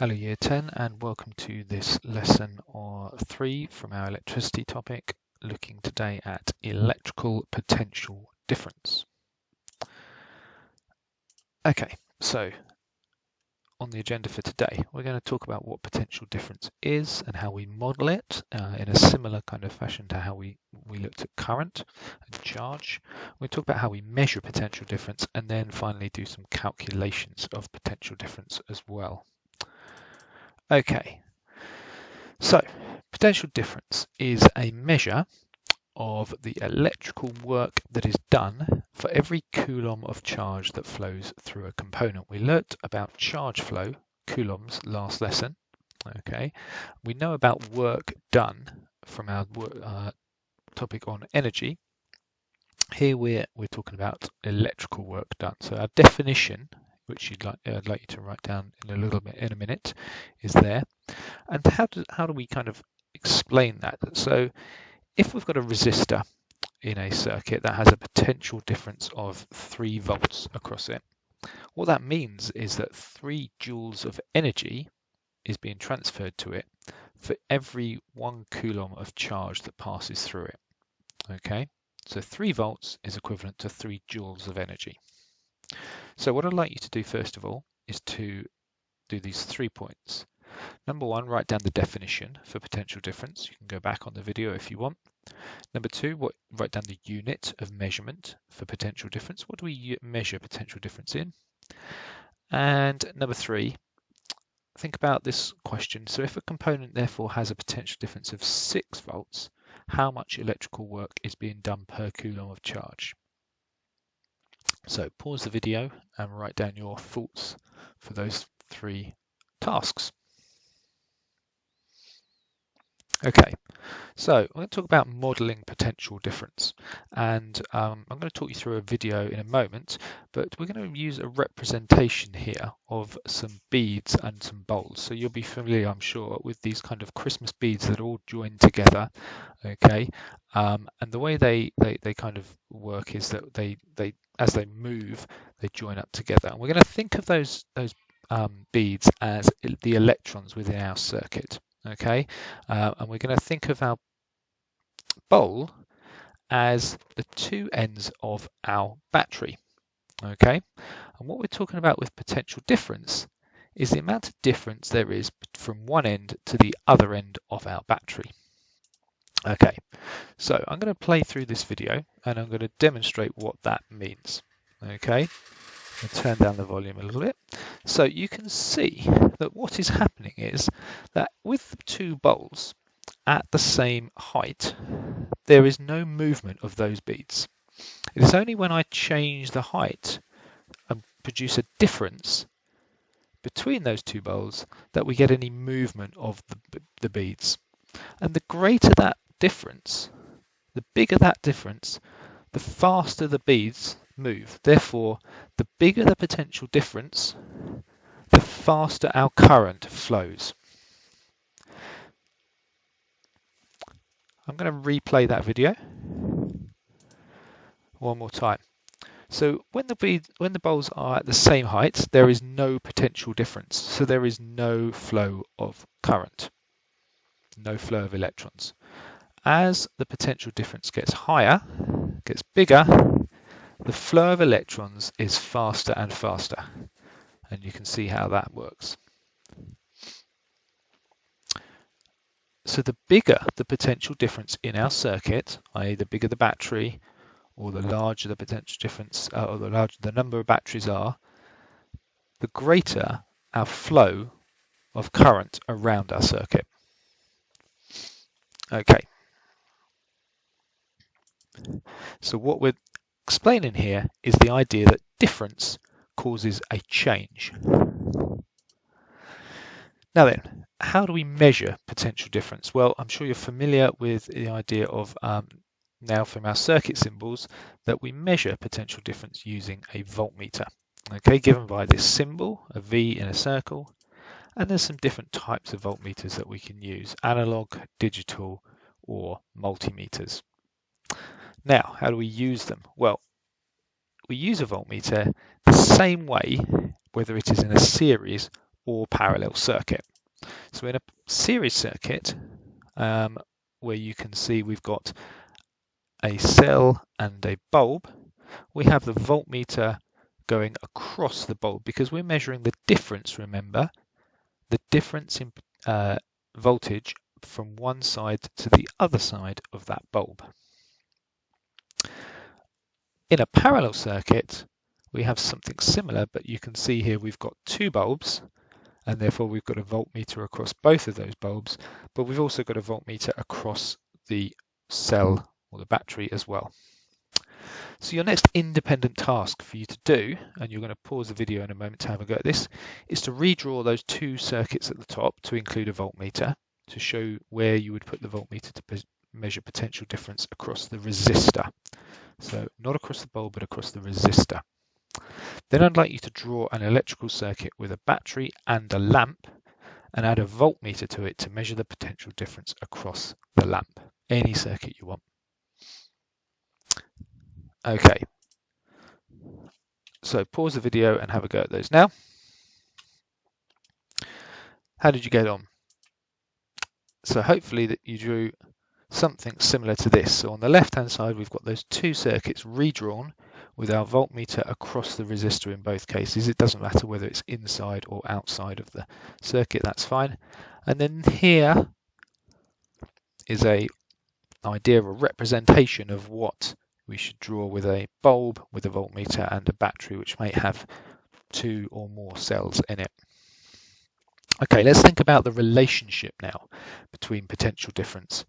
Hello Year 10 and welcome to this lesson or 3 from our electricity topic, looking today at electrical potential difference. Okay, so on the agenda for today we're going to talk about what potential difference is and how we model it in a similar kind of fashion to how we looked at current and charge. We'll talk about how we measure potential difference and then finally do some calculations of potential difference as well. Okay, so potential difference is a measure of the electrical work that is done for every coulomb of charge that flows through a component. We learnt about charge flow, coulombs, last lesson. Okay, we know about work done from our topic on energy. Here we're talking about electrical work done. So our definition, which I'd like you to write down in a minute, is there. And how do we kind of explain that? So if we've got a resistor in a circuit that has a potential difference of 3 volts across it, what that means is that 3 joules of energy is being transferred to it for every 1 coulomb of charge that passes through it. Okay, so 3 volts is equivalent to 3 joules of energy. So what I'd like you to do first of all is to do these 3 points. Number 1, write down the definition for potential difference. You can go back on the video if you want. Number 2, write down the unit of measurement for potential difference. What do we measure potential difference in? And number 3, think about this question. So if a component therefore has a potential difference of 6 volts, how much electrical work is being done per coulomb of charge? So pause the video and write down your thoughts for those 3 tasks. Okay, so I'm going to talk about modelling potential difference, and I'm going to talk you through a video in a moment, but we're going to use a representation here of some beads and some bowls. So you'll be familiar, I'm sure, with these kind of Christmas beads that are all joined together, okay, and the way they kind of work is that they as they move, they join up together. And we're going to think of those beads as the electrons within our circuit. Okay, and we're going to think of our bowl as the 2 ends of our battery. Okay, and what we're talking about with potential difference is the amount of difference there is from one end to the other end of our battery. Okay, so I'm going to play through this video and I'm going to demonstrate what that means. Okay, I'll turn down the volume a little bit. So you can see that what is happening is that with the 2 bowls at the same height, there is no movement of those beads. It is only when I change the height and produce a difference between those 2 bowls that we get any movement of the beads. And the greater that difference, the bigger that difference, the faster the beads move. Therefore, the bigger the potential difference, the faster our current flows. I'm going to replay that video one more time. So when the bowls are at the same height, there is no potential difference. So there is no flow of current, no flow of electrons. As the potential difference gets higher, gets bigger, the flow of electrons is faster and faster. And you can see how that works. So the bigger the potential difference in our circuit, i.e. the bigger the battery, or the larger the potential difference, or the larger the number of batteries are, the greater our flow of current around our circuit. Okay. So what we're explaining here is the idea that difference causes a change. Now then, how do we measure potential difference? Well, I'm sure you're familiar with the idea of now from our circuit symbols that we measure potential difference using a voltmeter. Okay, given by this symbol, a V in a circle, and there's some different types of voltmeters that we can use: analog, digital, or multimeters. Now, how do we use them? Well, we use a voltmeter the same way, whether it is in a series or parallel circuit. So in a series circuit, where you can see we've got a cell and a bulb, we have the voltmeter going across the bulb because we're measuring the difference, remember, the difference in voltage from one side to the other side of that bulb. In a parallel circuit, we have something similar, but you can see here we've got two bulbs, and therefore we've got a voltmeter across both of those bulbs, but we've also got a voltmeter across the cell or the battery as well. So your next independent task for you to do, and you're going to pause the video in a moment to have a go at this, is to redraw those two circuits at the top to include a voltmeter to show where you would put the voltmeter to measure potential difference across the resistor. So not across the bulb, but across the resistor. Then I'd like you to draw an electrical circuit with a battery and a lamp and add a voltmeter to it to measure the potential difference across the lamp. Any circuit you want. Okay, so pause the video and have a go at those now. How did you get on? So hopefully that you drew something similar to this. So on the left hand side we've got those two circuits redrawn with our voltmeter across the resistor in both cases. It doesn't matter whether it's inside or outside of the circuit, that's fine. And then here is an idea, a representation of what we should draw with a bulb, with a voltmeter and a battery which may have two or more cells in it. Okay, let's think about the relationship now between potential difference,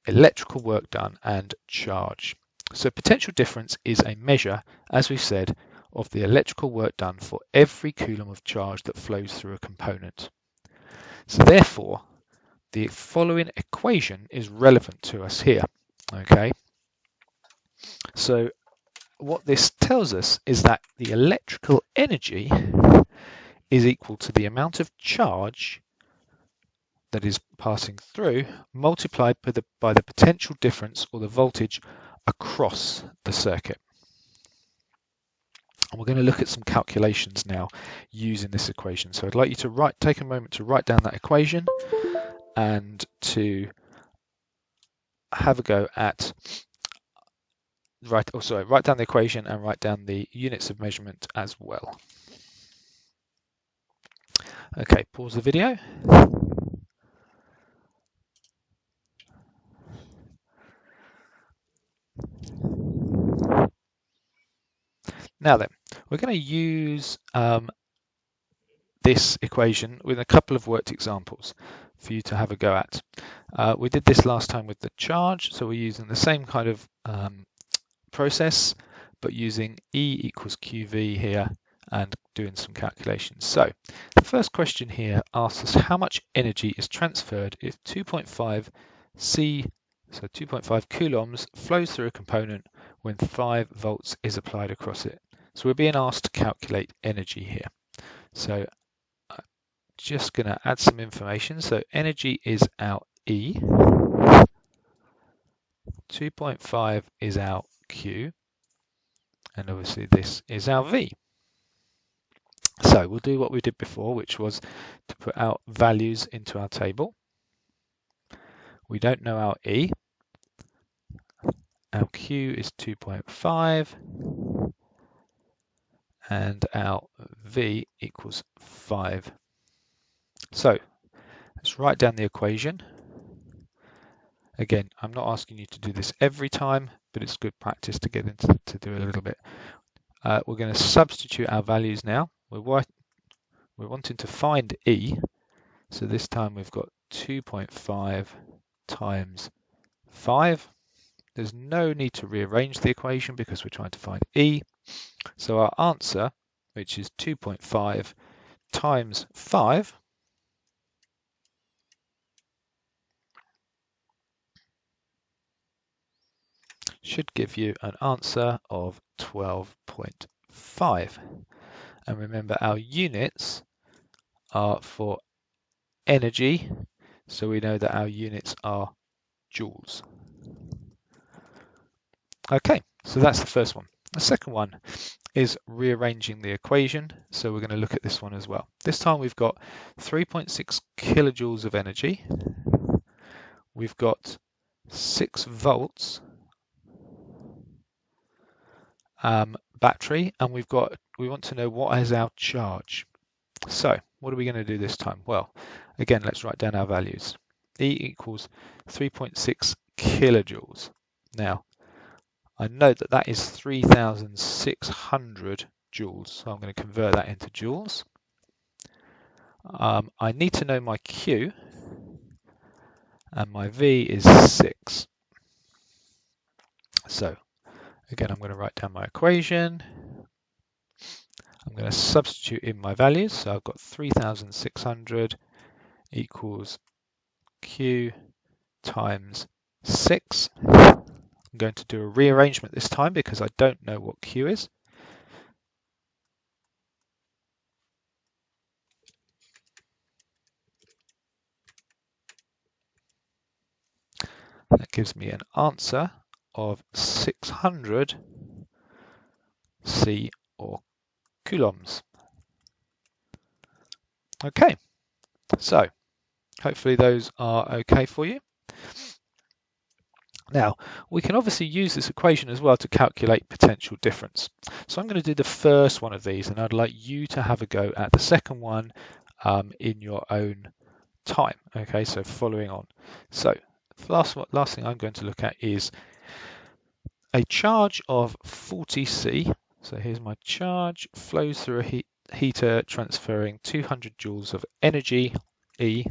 electrical work done and charge. So potential difference is a measure, as we've said, of the electrical work done for every coulomb of charge that flows through a component. So therefore, the following equation is relevant to us here. Okay, so what this tells us is that the electrical energy is equal to the amount of charge that is passing through multiplied by the potential difference or the voltage across the circuit. And we're going to look at some calculations now using this equation. So I'd like you to take a moment to write down that equation and to have a go at write down the equation and write down the units of measurement as well. Okay, pause the video. Now then, we're going to use this equation with a couple of worked examples for you to have a go at. We did this last time with the charge, so we're using the same kind of process, but using E equals QV here and doing some calculations. So the first question here asks us how much energy is transferred if 2.5 coulombs flows through a component when 5 volts is applied across it. So we're being asked to calculate energy here. So I'm just going to add some information. So energy is our E, 2.5 is our Q, and obviously this is our V. So we'll do what we did before, which was to put our values into our table. We don't know our E. Our Q is 2.5 and our V equals 5. So let's write down the equation. Again, I'm not asking you to do this every time, but it's good practice to get into to do a little bit. We're going to substitute our values now. We're wanting to find E, so this time we've got 2.5 times 5. There's no need to rearrange the equation because we're trying to find E. So our answer, which is 2.5 times 5, should give you an answer of 12.5. And remember, our units are for energy, so we know that our units are joules. Okay, so that's the first one. The second one is rearranging the equation. So we're going to look at this one as well. This time we've got 3.6 kilojoules of energy. We've got 6 volts battery, and we want to know what is our charge. So what are we going to do this time? Well, again, let's write down our values. E equals 3.6 kilojoules. Now, I know that that is 3,600 joules, so I'm going to convert that into joules. I need to know my Q, and my V is 6. So again, I'm going to write down my equation. I'm going to substitute in my values. So I've got 3,600 equals Q times 6. I'm going to do a rearrangement this time because I don't know what Q is. That gives me an answer of 600 C or coulombs. Okay, so hopefully those are okay for you. Now, we can obviously use this equation as well to calculate potential difference. So I'm going to do the first one of these, and I'd like you to have a go at the second one in your own time. Okay, so following on. So last thing I'm going to look at is a charge of 40 C. So here's my charge, flows through a heater transferring 200 joules of energy, E.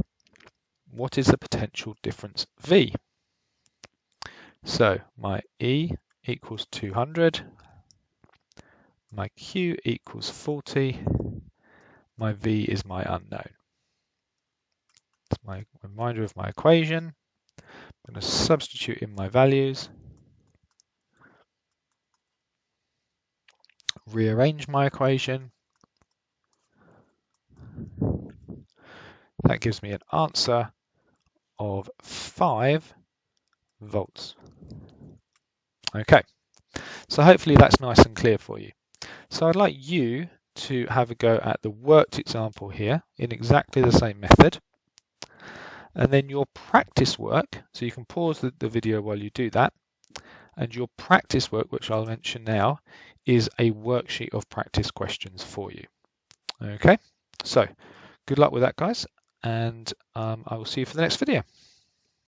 What is the potential difference, V? So my E equals 200, my Q equals 40, my V is my unknown. That's my reminder of my equation. I'm going to substitute in my values, rearrange my equation. That gives me an answer of 5 volts. Okay, so hopefully that's nice and clear for you. So I'd like you to have a go at the worked example here in exactly the same method. And then your practice work, so you can pause the video while you do that, and your practice work, which I'll mention now, is a worksheet of practice questions for you. Okay, so good luck with that, guys, and I will see you for the next video.